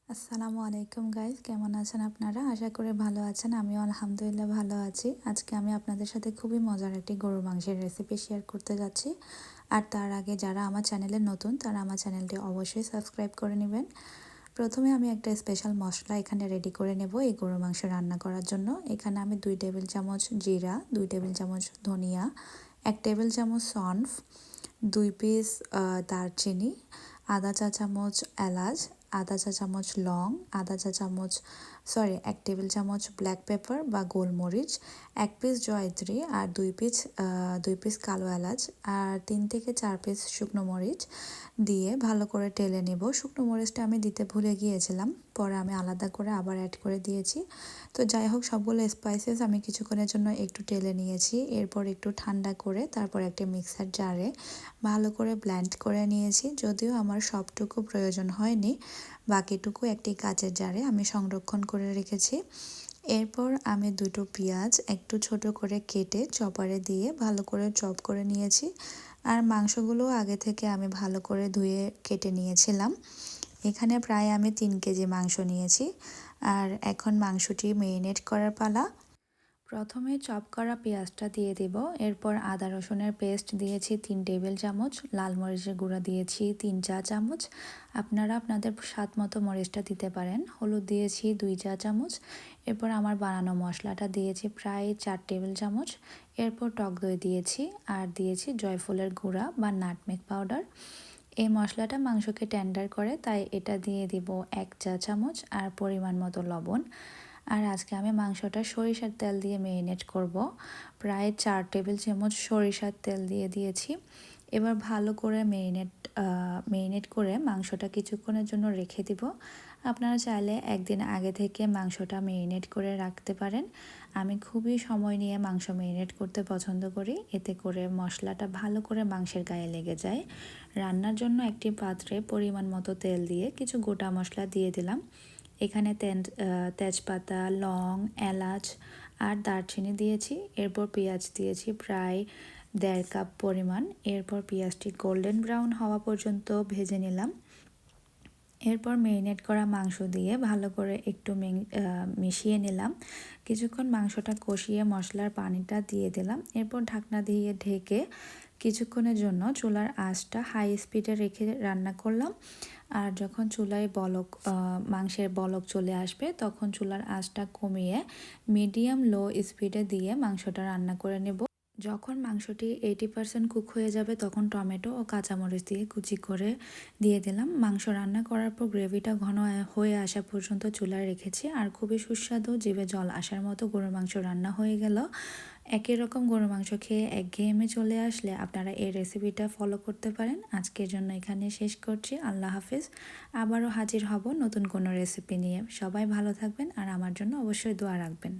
আসসালামু আলাইকুম গাইস, কেমন আছেন আপনারা? আশা করি ভালো আছেন। আমিও আলহামদুলিল্লাহ ভালো আছি। আজকে আমি আপনাদের সাথে খুবই মজার একটি গরুর মাংসের রেসিপি শেয়ার করতে যাচ্ছি। আর তার আগে যারা আমার চ্যানেলে নতুন তারা আমার চ্যানেলটি অবশ্যই সাবস্ক্রাইব করে নেবেন। প্রথমে আমি একটা স্পেশাল মশলা এখানে রেডি করে নেব এই গরুর মাংস রান্না করার জন্য। এখানে আমি 2 টেবিল চামচ জিরা, 2 টেবিল চামচ ধনিয়া, 1 টেবিল চামচ সনফ, 2 পিস দারচিনি, আধা চা চামচ এলাচ, আধা চা চামচ লং, আধা চা চামচ 1 টেবিল চামচ ব্ল্যাক পেপার বা গোলমরিচ, 1 পিস জয়ত্রী আর 2 পিস কালো এলাচ আর 3 থেকে 4 পিস শুকনো মরিচ দিয়ে ভালো করে টেলে নেব। শুকনো মরিচটা আমি দিতে ভুলে গিয়েছিলাম, পরে আমি আলাদা করে আবার অ্যাড করে দিয়েছি। তো যাই হোক, সবগুলো স্পাইসেস আমি কিছুক্ষণের জন্য একটু টেলে নিয়েছি। এরপর একটু ঠান্ডা করে তারপর একটা মিক্সার জারে ভালো করে ব্লেন্ড করে নিয়েছি। যদিও আমার সবটুকু প্রয়োজন হয়নি, বাকিটুকু একটি কাচের জারে আমি সংরক্ষণ করে রেখেছি। এরপর আমি 2টো পেঁয়াজ একটু ছোট করে কেটে চপারে দিয়ে ভালো করে চপ করে নিয়েছি। আর মাংসগুলো আগে থেকে আমি ভালো করে ধুয়ে কেটে নিয়েছিলাম। এখানে প্রায় আমি 3 কেজি মাংস নিয়েছি। আর এখন মাংসটি মেরিনেট করার পালা। প্রথমে চপ করা পেঁয়াজটা দিয়ে দেব। এরপর আদা রসুনের পেস্ট দিয়েছি 3 টেবিল চামচ, লাল মরিচের গুঁড়া দিয়েছি 3 চা চামচ, আপনারা আপনাদের স্বাদ মতো মরিচটা দিতে পারেন। হলুদ দিয়েছি 2 চা চামচ। এরপর আমার বানানো মশলাটা দিয়েছি প্রায় 4 টেবিল চামচ। এরপর টক দই দিয়েছি আর দিয়েছি জয়ফলের গুঁড়া বা নাটমেগ পাউডার। এই মশলাটা মাংসকে টেন্ডার করে, তাই এটা দিয়ে দিব 1 চা চামচ আর পরিমাণ মতো লবণ। আর আজকে আমি মাংসটা সরিষার তেল দিয়ে মেরিনেট করব। প্রায় 4 টেবিল চামচ সরিষার তেল দিয়ে দিয়েছি। এবার ভালো করে মেরিনেট করে মাংসটা কিছুক্ষণের জন্য রেখে দিব। আপনারা চাইলে একদিন আগে থেকে মাংসটা মেরিনেট করে রাখতে পারেন। আমি খুবই সময় নিয়ে মাংস মেরিনেট করতে পছন্দ করি, এতে করে মশলাটা ভালো করে মাংসের গায়ে লেগে যায়। রান্নার জন্য একটি পাত্রে পরিমাণ মতো তেল দিয়ে কিছু গোটা মশলা দিয়ে দিলাম। এখানে তেজপাতা, লং, এলাচ আর দারচিনি দিয়েছি। এরপর পেঁয়াজ দিয়েছি প্রায় 1.5 কাপ পরিমাণ। এরপর পেঁয়াজটি গোল্ডেন ব্রাউন হওয়া পর্যন্ত ভেজে নিলাম। এরপর মেরিনেট করা মাংস দিয়ে ভালো করে একটু মিশিয়ে নিলাম। কিছুক্ষণ মাংসটা কষিয়ে মশলার পানিটা দিয়ে দিলাম। এরপর ঢাকনা দিয়ে ঢেকে কিছুক্ষণের জন্য চুলার আঁচটা হাই স্পিডে রেখে রান্না করলাম। আর যখন চুলায় মাংসের বলক চলে আসবে তখন চুলার আঁচটা কমিয়ে মিডিয়াম লো স্পিডে দিয়ে মাংসটা রান্না করে নেব। যখন মাংসটি 80% কুক হয়ে যাবে তখন টমেটো ও কাঁচামরিচ দিয়ে কুচি করে দিয়ে দিলাম। মাংস রান্না করার পর গ্রেভিটা ঘন হয়ে আসা পর্যন্ত চুলায় রেখেছি। আর খুবই সুস্বাদু, জিভে জল আসার মতো গরুর মাংস রান্না হয়ে গেল। একই রকম গরুর মাংস খেয়ে একঘেয়েমে চলে আসলে আপনারা এই রেসিপিটা ফলো করতে পারেন। আজকের জন্য এখানে শেষ করছি। আল্লাহ হাফিজ। আবারও হাজির হব নতুন কোনো রেসিপি নিয়ে। সবাই ভালো থাকবেন আর আমার জন্য অবশ্যই দোয়া রাখবেন।